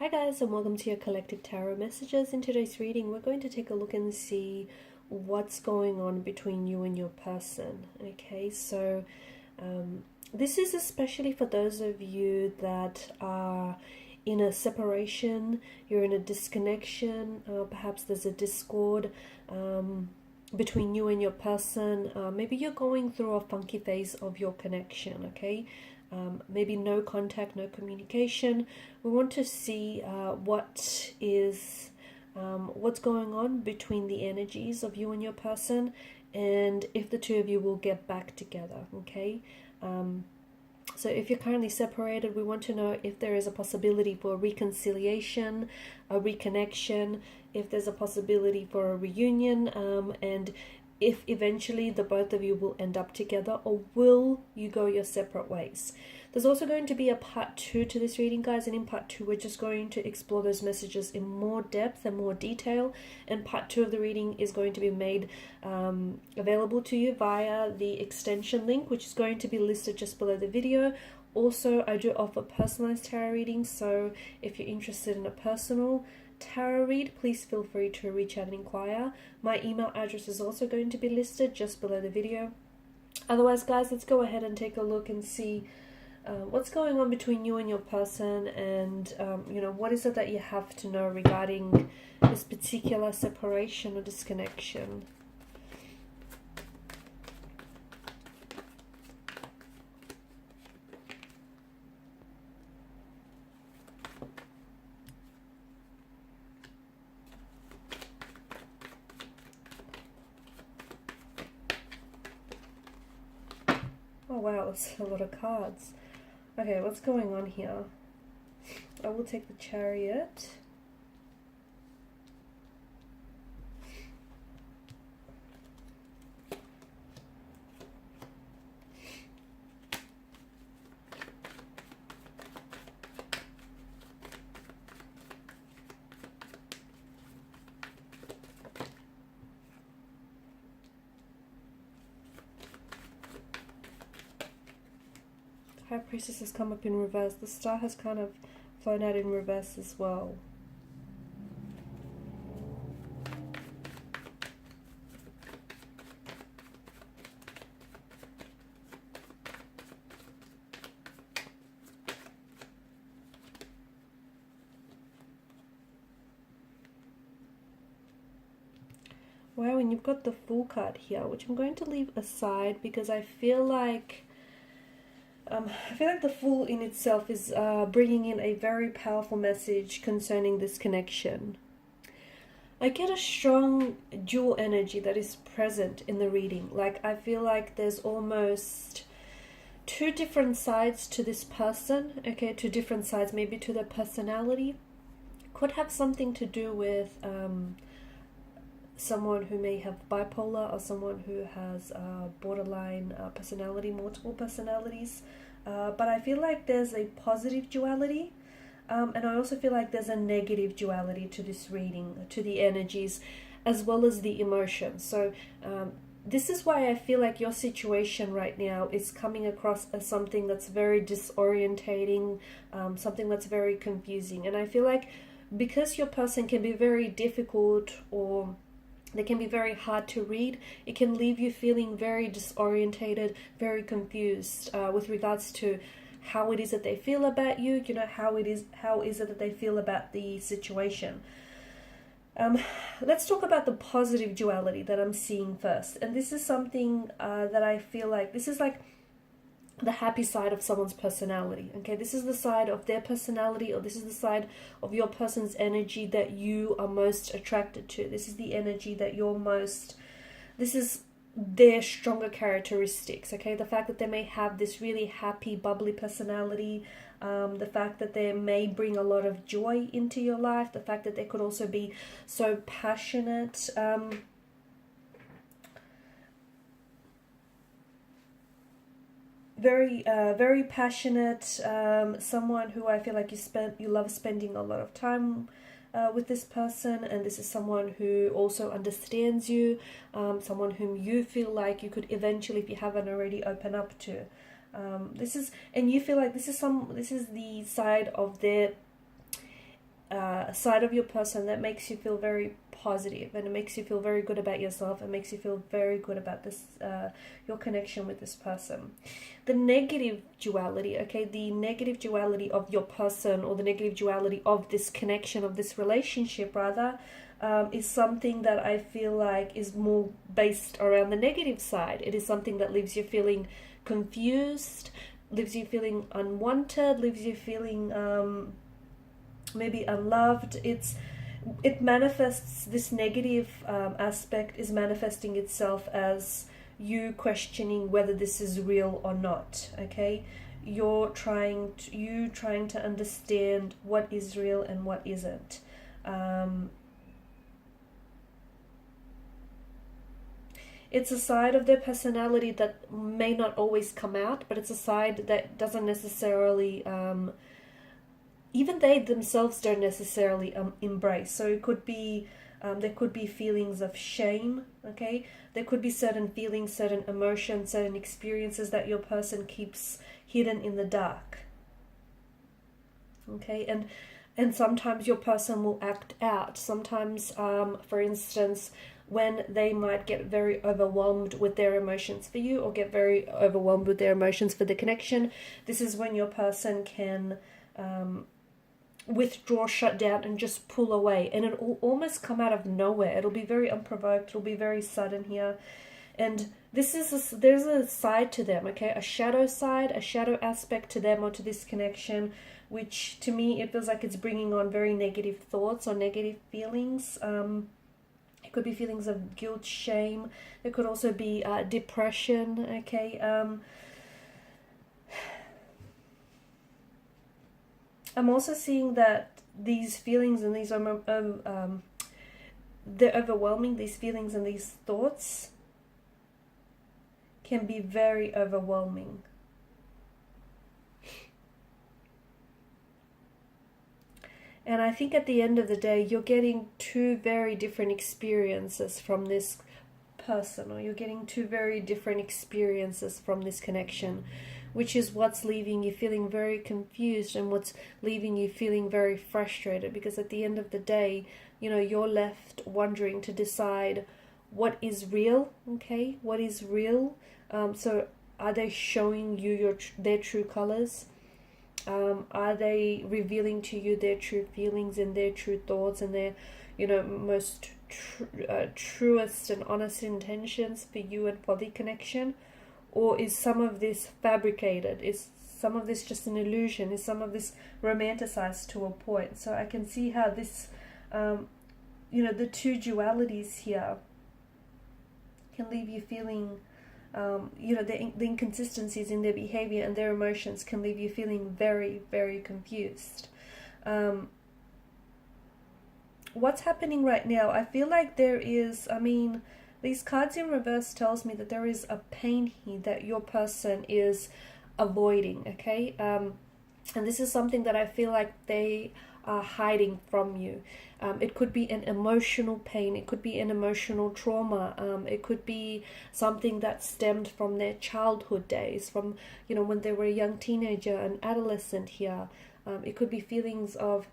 Hi guys, and welcome to your collective tarot messages. In today's reading, we're going to take a look and see what's going on between you and your person. Okay, so this is especially for those of you that are in a separation, you're in a disconnection, perhaps there's a discord between you and your person. Maybe you're going through a funky phase of your connection, okay? Maybe no contact, no communication. We want to see what's going on between the energies of you and your person, and if the two of you will get back together. Okay. So if you're currently separated, we want to know if there is a possibility for reconciliation, a reconnection, if there's a possibility for a reunion, and if eventually the both of you will end up together, or will you go your separate ways. There's also going to be a part 2 to this reading, guys, and in part 2 we're just going to explore those messages in more depth and more detail, and part 2 of the reading is going to be made available to you via the extension link, which is going to be listed just below the video. Also, I do offer personalized tarot readings, so if you're interested in a personal tarot read, please feel free to reach out and inquire. My email address is also going to be listed just below the video. Otherwise, guys, let's go ahead and take a look and see what's going on between you and your person, and what is it that you have to know regarding this particular separation or disconnection. Oh wow, that's a lot of cards. Okay, what's going on here? I will take the Chariot. High Priestess has come up in reverse. The Star has kind of flown out in reverse as well. Wow, and you've got the Fool card here, which I'm going to leave aside because I feel like the Fool in itself is bringing in a very powerful message concerning this connection. I get a strong dual energy that is present in the reading. Like, I feel like there's almost two different sides to this person, okay, two different sides maybe to their personality. Could have something to do with someone who may have bipolar, or someone who has borderline personality, multiple personalities. But I feel like there's a positive duality, and I also feel like there's a negative duality to this reading, to the energies, as well as the emotions. So this is why I feel like your situation right now is coming across as something that's very disorientating, something that's very confusing. And I feel like because your person can be very difficult, or they can be very hard to read, it can leave you feeling very disorientated, very confused with regards to how it is that they feel about you, how is it that they feel about the situation. Let's talk about the positive duality that I'm seeing first. And this is something that I feel like, this is like the happy side of someone's personality. Okay, this is the side of their personality, or this is the side of your person's energy that you are most attracted to. This is the energy that this is their stronger characteristics. Okay, the fact that they may have this really happy, bubbly personality, the fact that they may bring a lot of joy into your life, the fact that they could also be so passionate, very passionate, someone who I feel like you love spending a lot of time with this person, and this is someone who also understands you, someone whom you feel like you could eventually, if you haven't already, open up to. And you feel like this is the side of their side of your person that makes you feel very positive, and it makes you feel very good about yourself. It makes you feel very good about this, your connection with this person. The negative duality, okay, the negative duality of your person, or the negative duality of this connection, of this relationship rather, is something that I feel like is more based around the negative side. It is something that leaves you feeling confused, leaves you feeling unwanted, leaves you feeling maybe unloved. It manifests, this negative aspect is manifesting itself as you questioning whether this is real or not, okay? You trying to understand what is real and what isn't. It's a side of their personality that may not always come out, but it's a side that doesn't necessarily, even they themselves don't necessarily embrace. So it could be, there could be feelings of shame, okay? There could be certain feelings, certain emotions, certain experiences that your person keeps hidden in the dark, okay? And sometimes your person will act out. Sometimes, for instance, when they might get very overwhelmed with their emotions for you, or get very overwhelmed with their emotions for the connection, this is when your person can withdraw, shut down, and just pull away. And it will almost come out of nowhere. It'll be very unprovoked. It'll be very sudden here. And this is there's a side to them, okay? A shadow side, a shadow aspect to them or to this connection, which to me, it feels like it's bringing on very negative thoughts or negative feelings. It could be feelings of guilt, shame. There could also be depression, okay? I'm also seeing that these feelings and these they're overwhelming. These feelings and these thoughts can be very overwhelming. And I think at the end of the day, you're getting two very different experiences from this person, or you're getting two very different experiences from this connection, which is what's leaving you feeling very confused and what's leaving you feeling very frustrated. Because at the end of the day, you know, you're left wondering to decide what is real, okay? What is real? So are they showing you their true colors? Are they revealing to you their true feelings and their true thoughts and their, you know, most truest and honest intentions for you and for the connection? Or is some of this fabricated? Is some of this just an illusion? Is some of this romanticized to a point? So I can see how this, you know, the two dualities here can leave you feeling, you know, the inconsistencies in their behavior and their emotions can leave you feeling very, very confused. What's happening right now? I feel like there is, I mean, these cards in reverse tells me that there is a pain here that your person is avoiding, okay? And this is something that I feel like they are hiding from you. It could be an emotional pain. It could be an emotional trauma. It could be something that stemmed from their childhood days, from, you know, when they were a young teenager, an adolescent here. It could be feelings of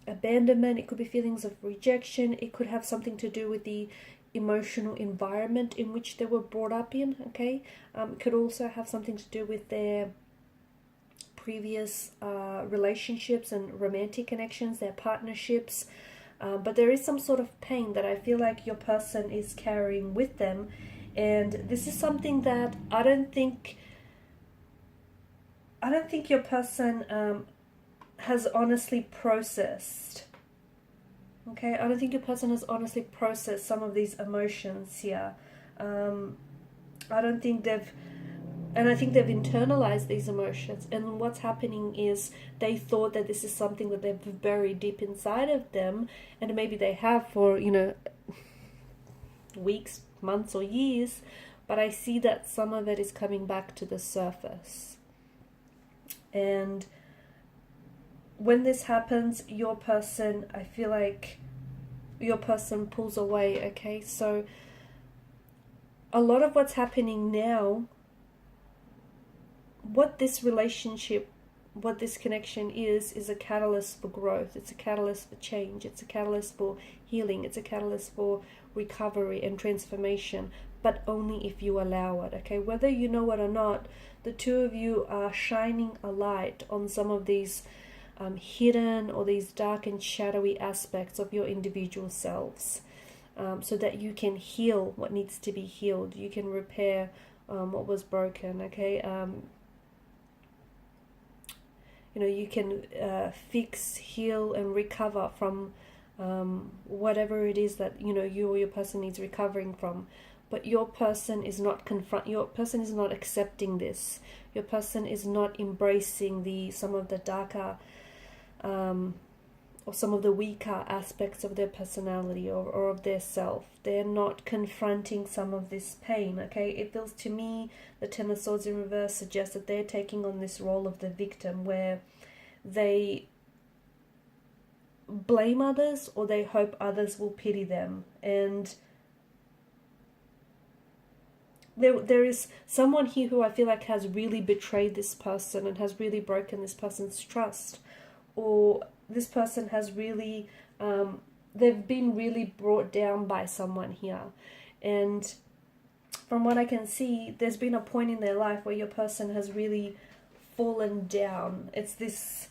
abandonment. It could be feelings of rejection. It could have something to do with the emotional environment in which they were brought up in, okay? It could also have something to do with their previous relationships and romantic connections, their partnerships. But there is some sort of pain that I feel like your person is carrying with them. And this is something that I don't think your person has honestly processed. Okay, I don't think your person has honestly processed some of these emotions here. I don't think and I think they've internalized these emotions. And what's happening is they thought that this is something that they've buried deep inside of them. And maybe they have for, you know, weeks, months, or years. But I see that some of it is coming back to the surface. And when this happens, your person, I feel like your person pulls away, okay? So a lot of what's happening now, what this relationship what this connection is a catalyst for growth. It's a catalyst for change. It's a catalyst for healing. It's a catalyst for recovery and transformation, but only if you allow it, okay? Whether you know it or not, the two of you are shining a light on some of these hidden or these dark and shadowy aspects of your individual selves, so that you can heal what needs to be healed. You can repair what was broken, okay? You can fix, heal, and recover from whatever it is that you or your person needs recovering from. But your person is not your person is not accepting this. Your person is not embracing some of the darker or some of the weaker aspects of their personality or of their self. They're not confronting some of this pain, okay? It feels to me, the Ten of Swords in reverse suggests that they're taking on this role of the victim, where they blame others or they hope others will pity them. And there is someone here who I feel like has really betrayed this person and has really broken this person's trust, or this person has really, they've been really brought down by someone here. And from what I can see, there's been a point in their life where your person has really fallen down. It's this,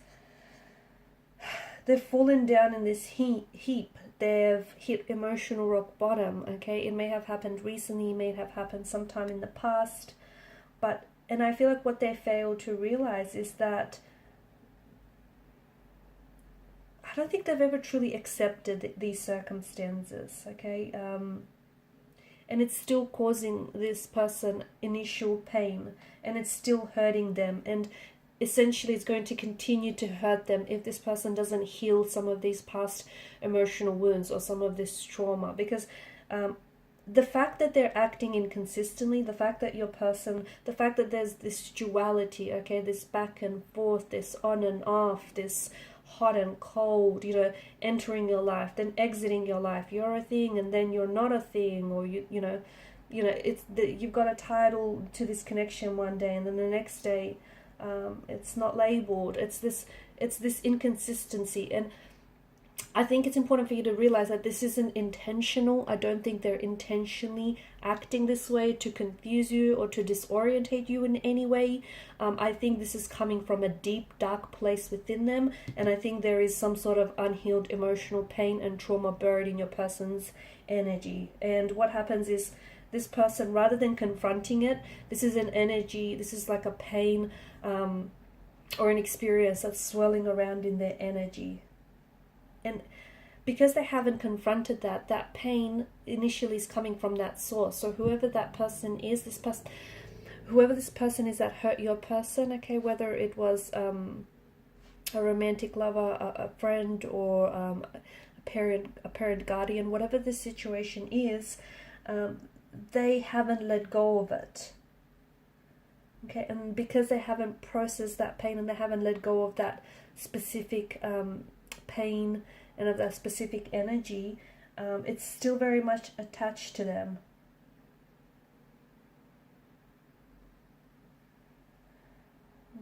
they've fallen down in this heap. They've hit emotional rock bottom, okay? It may have happened recently, it may have happened sometime in the past, and I feel like what they fail to realize is that I don't think they've ever truly accepted these circumstances, okay? And it's still causing this person initial pain, and it's still hurting them, and essentially it's going to continue to hurt them if this person doesn't heal some of these past emotional wounds or some of this trauma. Because the fact that they're acting inconsistently, the fact that there's this duality, okay, this back and forth, this on and off, this hot and cold, entering your life, then exiting your life. You're a thing and then you're not a thing, or you've got a title to this connection one day and then the next day it's not labeled. It's this inconsistency, and I think it's important for you to realize that this isn't intentional. I don't think they're intentionally acting this way to confuse you or to disorientate you in any way. I think this is coming from a deep, dark place within them, and I think there is some sort of unhealed emotional pain and trauma buried in your person's energy. And what happens is this person, rather than confronting it, this is an energy, this is like a pain or an experience that's swirling around in their energy. And because they haven't confronted that pain initially is coming from that source. So whoever that person is, whoever this person is that hurt your person, okay, whether it was a romantic lover, a friend, or a parent guardian, whatever the situation is, they haven't let go of it. Okay, and because they haven't processed that pain and they haven't let go of that specific pain and of that specific energy, it's still very much attached to them.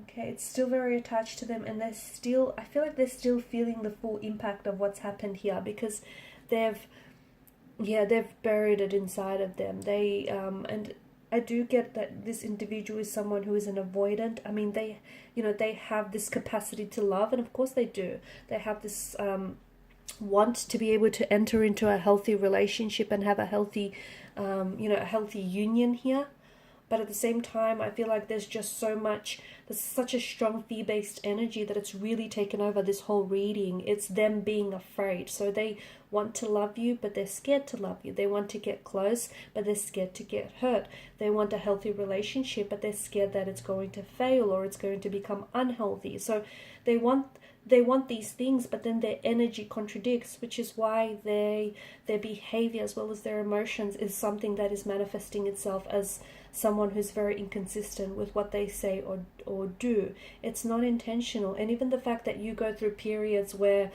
Okay, it's still very attached to them, and I feel like they're still feeling the full impact of what's happened here, because they've buried it inside of them. And I do get that this individual is someone who is an avoidant. I mean, they have this capacity to love, and of course they do. They have this want to be able to enter into a healthy relationship and have a healthy, a healthy union here. But at the same time, I feel like there's such a strong fear-based energy that it's really taken over this whole reading. It's them being afraid. So they want to love you, but they're scared to love you. They want to get close, but they're scared to get hurt. They want a healthy relationship, but they're scared that it's going to fail or it's going to become unhealthy. So they want these things, but then their energy contradicts, which is why their behavior as well as their emotions is something that is manifesting itself as someone who's very inconsistent with what they say or do. It's not intentional. And even the fact that you go through periods where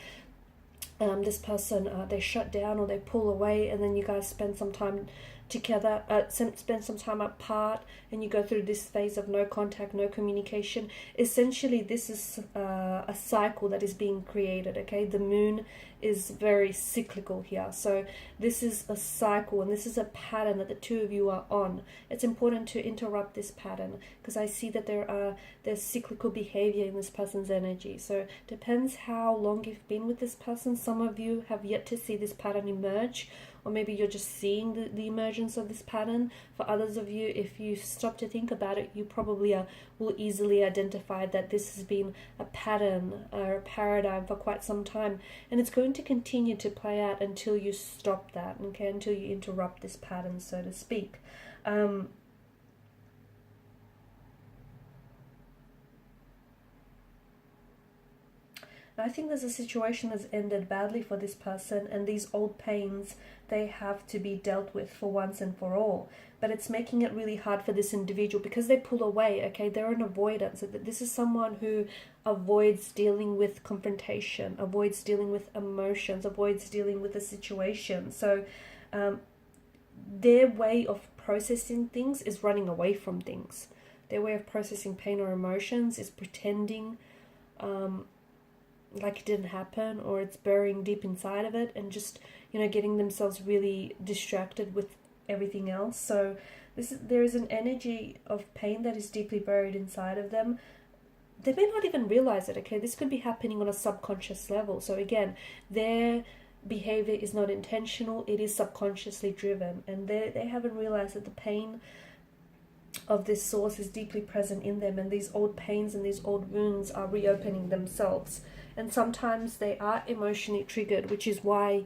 this person, they shut down or they pull away, and then you guys spend some time together, spend some time apart, and you go through this phase of no contact, no communication. Essentially, this is a cycle that is being created, okay? The moon is very cyclical here. So this is a cycle, and this is a pattern that the two of you are on. It's important to interrupt this pattern, because I see that there's cyclical behavior in this person's energy. So depends how long you've been with this person. Some of you have yet to see this pattern emerge, or maybe you're just seeing the emergence of this pattern. For others of you, if you stop to think about it, you probably will easily identify that this has been a pattern or a paradigm for quite some time, and it's going to continue to play out until you stop that, okay, until you interrupt this pattern, so to speak. I think there's a situation that's ended badly for this person, and these old pains, they have to be dealt with for once and for all. But it's making it really hard for this individual because they pull away, okay? They're an avoidance. This is someone who avoids dealing with confrontation, avoids dealing with emotions, avoids dealing with a situation. So their way of processing things is running away from things. Their way of processing pain or emotions is pretending like it didn't happen, or it's burying deep inside of it, and just, you know, getting themselves really distracted with everything else. So there is an energy of pain that is deeply buried inside of them. They may not even realize it, okay? This could be happening on a subconscious level. So again, their behavior is not intentional, it is subconsciously driven, and they haven't realized that the pain of this source is deeply present in them, and these old pains and these old wounds are reopening themselves. And sometimes they are emotionally triggered, which is why,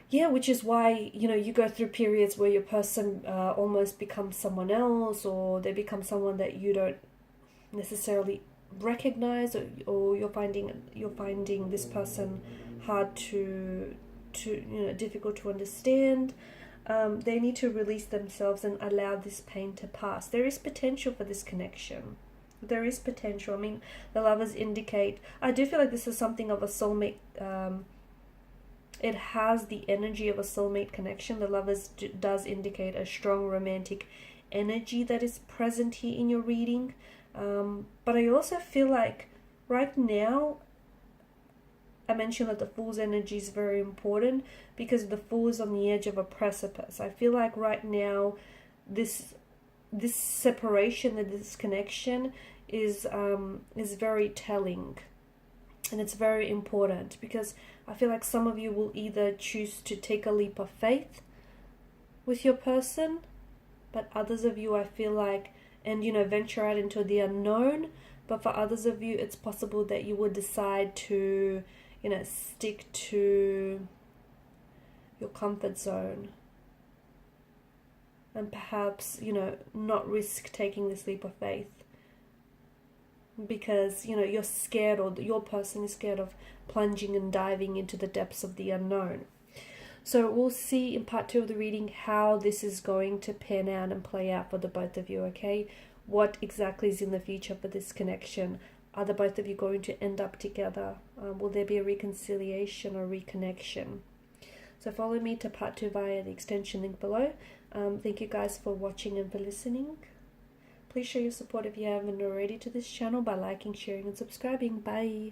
you know, you go through periods where your person almost becomes someone else, or they become someone that you don't necessarily recognize, or you're finding this person hard to you know, difficult to understand. They need to release themselves and allow this pain to pass. There is potential for this connection. There is potential. I mean, the lovers indicate, I do feel like this is something of a soulmate. It has the energy of a soulmate connection. The lovers does indicate a strong romantic energy that is present here in your reading. But I also feel like right now, I mentioned that the Fool's energy is very important because the Fool is on the edge of a precipice. I feel like right now, this separation and this connection is very telling, and it's very important, because I feel like some of you will either choose to take a leap of faith with your person, but others of you, I feel like, and, you know, venture out into the unknown. But for others of you, it's possible that you would decide to, you know, stick to your comfort zone, and perhaps, you know, not risk taking this leap of faith because, you know, you're scared, or your person is scared of plunging and diving into the depths of the unknown. So we'll see in part 2 of the reading how this is going to pan out and play out for the both of you, okay? What exactly is in the future for this connection? Are the both of you going to end up together? Will there be a reconciliation or reconnection? So follow me to part 2 via the extension link below. Thank you guys for watching and for listening. Please show your support if you haven't already to this channel by liking, sharing and subscribing. Bye.